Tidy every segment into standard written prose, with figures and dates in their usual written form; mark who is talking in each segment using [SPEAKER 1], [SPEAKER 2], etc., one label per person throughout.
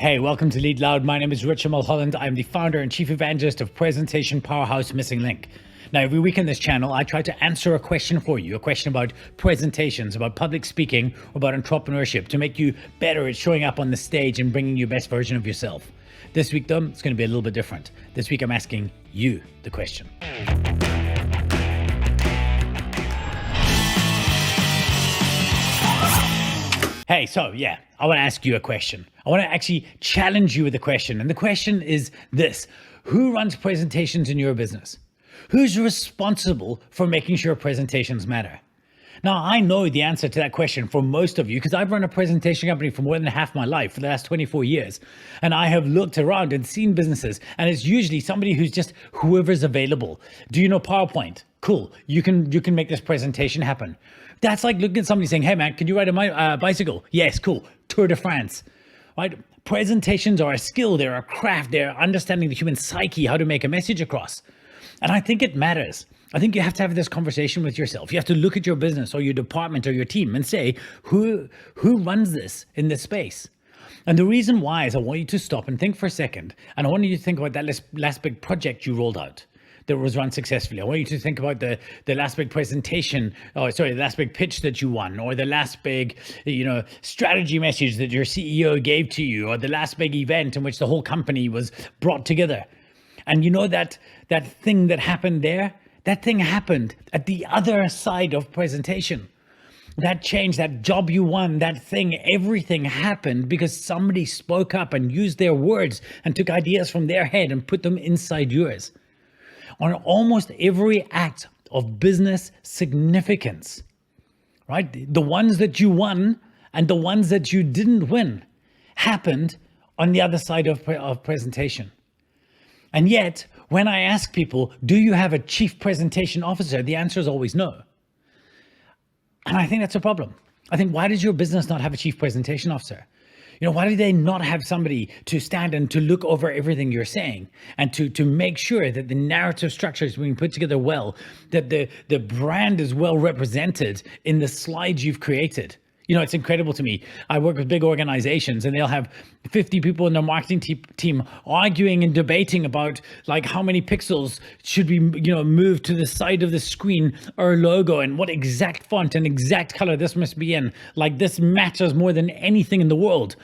[SPEAKER 1] Hey, welcome to Lead Loud. My name is Richard Mulholland. I'm the founder and chief evangelist of presentation powerhouse Missing Link. Now, every week on this channel, I try to answer a question for you, a question about presentations, about public speaking, or about entrepreneurship to make you better at showing up on the stage and bringing your best version of yourself. This week, though, it's going to be a little bit different. This week, I'm asking you the question. Hey, so yeah, I want to ask you a question. I want to actually challenge you with a question. And the question is this: who runs presentations in your business? Who's responsible for making sure presentations matter? Now, I know the answer to that question for most of you because I've run a presentation company for more than half my life, for the last 24 years. And I have looked around and seen businesses, and it's usually somebody who's just whoever's available. Do you know PowerPoint? Cool. You can make this presentation happen. That's like looking at somebody saying, hey man, can you ride a bicycle? Yes, cool. Tour de France, right? Presentations are a skill, they're a craft, they're understanding the human psyche, how to make a message across. And I think it matters. I think you have to have this conversation with yourself. You have to look at your business or your department or your team and say, who runs this in this space? And the reason why is I want you to stop and think for a second. And I want you to think about that last big project you rolled out that was run successfully. I want you to think about the last big presentation, the last big pitch that you won, or the last big, strategy message that your CEO gave to you, or the last big event in which the whole company was brought together. And you know that thing that happened there, that thing happened at the other side of presentation. That change, that job you won, that thing, everything happened because somebody spoke up and used their words and took ideas from their head and put them inside yours. On almost every act of business significance, right? The ones that you won and the ones that you didn't win happened on the other side of presentation. And yet, when I ask people, do you have a chief presentation officer? The answer is always no. And I think that's a problem. I think, why does your business not have a chief presentation officer? Why do they not have somebody to stand and to look over everything you're saying and to make sure that the narrative structure is being put together well, that the brand is well represented in the slides you've created? It's incredible to me. I work with big organizations and they'll have 50 people in their marketing team arguing and debating about like how many pixels should be, moved to the side of the screen or logo and what exact font and exact color this must be in. Like this matters more than anything in the world.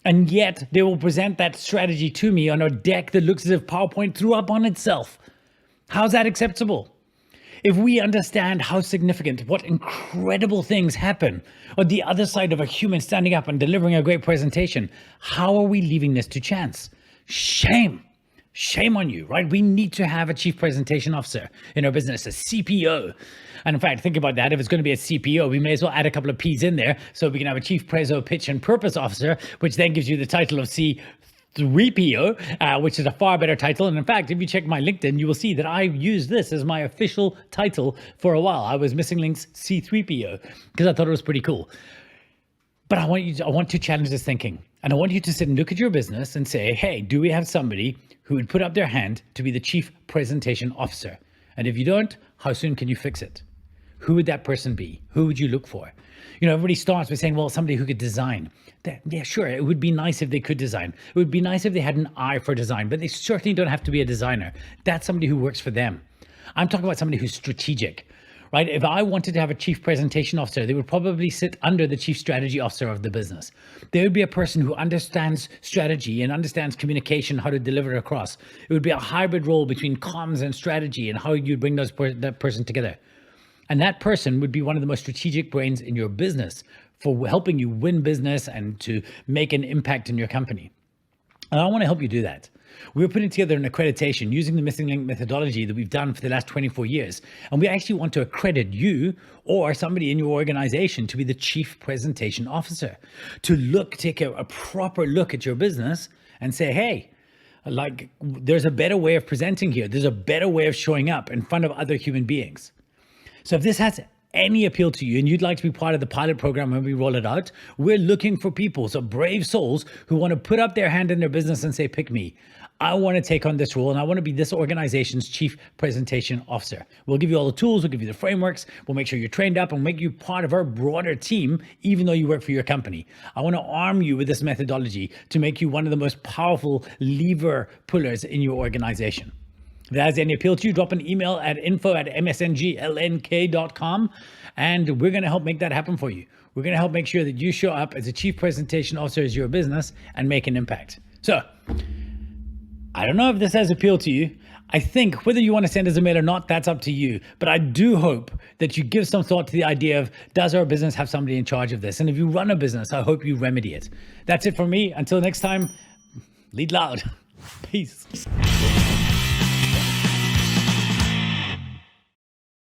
[SPEAKER 1] And yet they will present that strategy to me on a deck that looks as if PowerPoint threw up on itself. How's that acceptable? If we understand how significant, what incredible things happen on the other side of a human standing up and delivering a great presentation, how are we leaving this to chance? Shame. Shame on you, right? We need to have a chief presentation officer in our business, a CPO. And in fact, think about that. If it's going to be a CPO, we may as well add a couple of P's in there so we can have a chief preso pitch and purpose officer, which then gives you the title of C3PO, which is a far better title. And in fact, if you check my LinkedIn, you will see that I used this as my official title for a while. I was Missing Link's C3PO because I thought it was pretty cool. But I want to challenge this thinking. And I want you to sit and look at your business and say, hey, do we have somebody who would put up their hand to be the chief presentation officer? And if you don't, how soon can you fix it? Who would that person be? Who would you look for? Everybody starts by saying, well, somebody who could design. Yeah, sure, it would be nice if they could design. It would be nice if they had an eye for design, but they certainly don't have to be a designer. That's somebody who works for them. I'm talking about somebody who's strategic, right? If I wanted to have a chief presentation officer, they would probably sit under the chief strategy officer of the business. They would be a person who understands strategy and understands communication, how to deliver it across. It would be a hybrid role between comms and strategy and how you'd bring that person together. And that person would be one of the most strategic brains in your business for helping you win business and to make an impact in your company. And I want to help you do that. We're putting together an accreditation using the Missing Link methodology that we've done for the last 24 years. And we actually want to accredit you or somebody in your organization to be the chief presentation officer, to take a proper look at your business and say, hey, there's a better way of presenting here. There's a better way of showing up in front of other human beings. So if this has any appeal to you and you'd like to be part of the pilot program when we roll it out, we're looking for people, so brave souls who want to put up their hand in their business and say, pick me. I want to take on this role and I want to be this organization's chief presentation officer. We'll give you all the tools, we'll give you the frameworks, we'll make sure you're trained up and make you part of our broader team, even though you work for your company. I want to arm you with this methodology to make you one of the most powerful lever pullers in your organization. If that has any appeal to you, drop an email at info@msnglnk.com and we're going to help make that happen for you. We're going to help make sure that you show up as a chief presentation officer as your business and make an impact. So, I don't know if this has appeal to you. I think whether you want to send us a mail or not, that's up to you. But I do hope that you give some thought to the idea of, does our business have somebody in charge of this? And if you run a business, I hope you remedy it. That's it from me. Until next time, lead loud. Peace.